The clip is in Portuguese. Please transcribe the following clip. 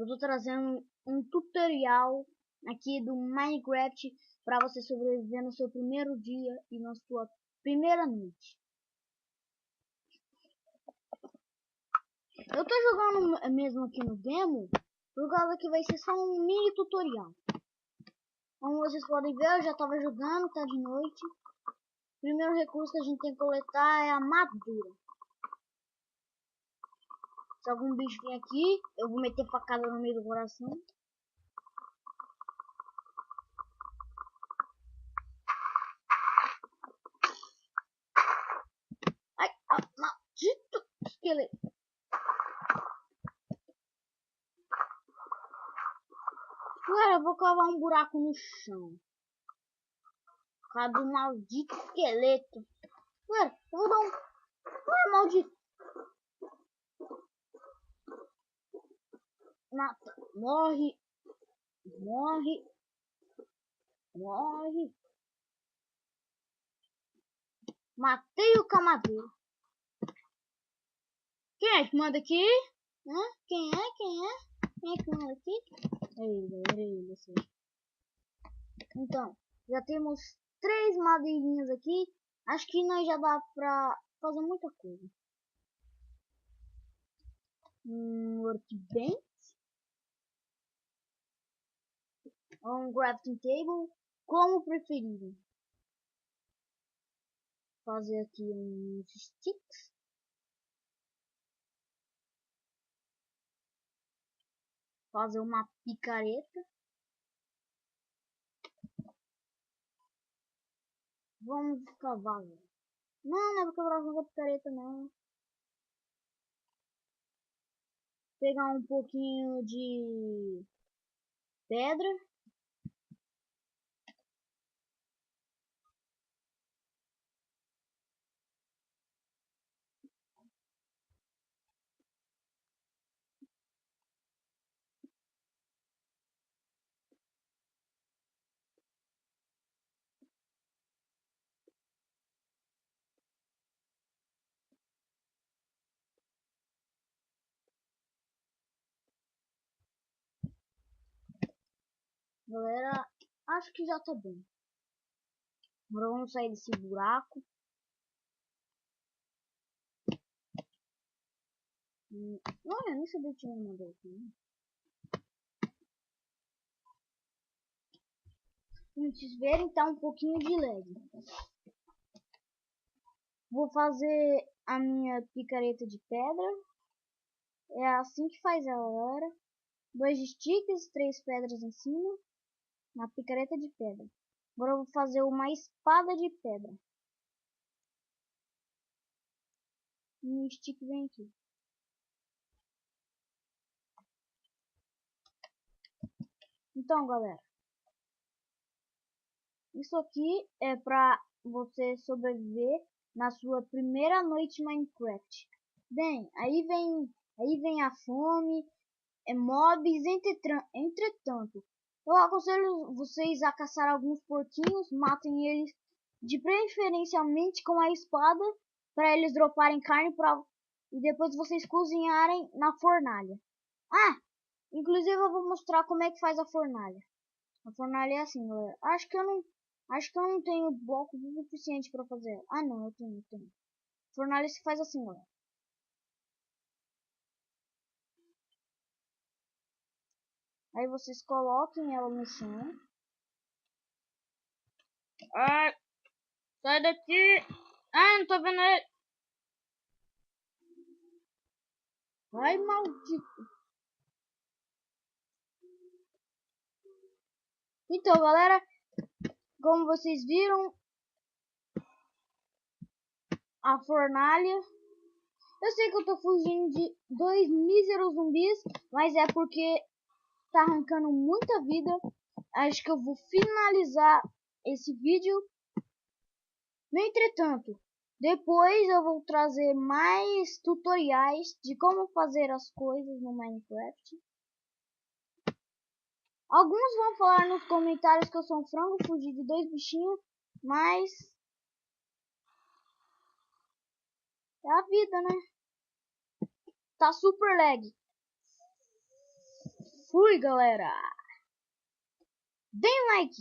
Eu tô trazendo um tutorial aqui do Minecraft para você sobreviver no seu primeiro dia e na sua primeira noite. Eu tô jogando mesmo aqui no demo, por causa que vai ser só um mini tutorial. Como vocês podem ver, eu já tava jogando, tá de noite. O primeiro recurso que a gente tem que coletar é a madeira. Se algum bicho vir aqui, eu vou meter facada no meio do coração. Ai, maldito esqueleto. Cara, eu vou cavar um buraco no chão. Por causa do maldito esqueleto. Cara, eu vou dar um... Ah, maldito. Mata. Morre. Morre. Morre. Matei o camadeiro. Quem é que manda aqui? Hã? Quem é? Quem é? Quem é que manda aqui? Era ele, assim. Então, já temos 3 madeirinhas aqui. Acho que nós já dá pra fazer muita coisa. Workbench. Um crafting table. Como preferirem. Fazer aqui uns sticks. Fazer uma picareta. Vamos cavar. Não é porque eu vou fazer picareta não. Pegar um pouquinho de pedra. Galera, acho que já tá bom. Agora vamos sair desse buraco. Não, eu nem sabia que tinha uma daqui. Né? Como vocês verem, tá um pouquinho de lag. Vou fazer a minha picareta de pedra. É assim que faz ela, galera. 2 sticks, 3 pedras em cima. Uma picareta de pedra. Agora eu vou fazer uma espada de pedra. E o stick vem aqui. Então, galera. Isso aqui é pra você sobreviver na sua primeira noite Minecraft. Bem, aí vem a fome, mobs, entretanto. Eu aconselho vocês a caçar alguns porquinhos, matem eles de preferencialmente com a espada, para eles droparem carne e depois vocês cozinharem na fornalha. Ah, inclusive eu vou mostrar como é que faz a fornalha. A fornalha é assim, galera. Acho que eu não tenho bloco suficiente para fazer. Ah, não, eu tenho. Fornalha se faz assim, galera. Aí vocês coloquem ela no chão. Ai, sai daqui. Ai, não tô vendo ele. Ai, maldito. Então, galera, como vocês viram, a fornalha. Eu sei que eu tô fugindo de 2 míseros zumbis, mas é porque tá arrancando muita vida. Acho que eu vou finalizar esse vídeo. No entretanto, depois eu vou trazer mais tutoriais de como fazer as coisas no Minecraft. Alguns vão falar nos comentários que eu sou um frango, fugi de 2 bichinhos, mas é a vida, né? Tá super lag. Fui, galera! Deem like!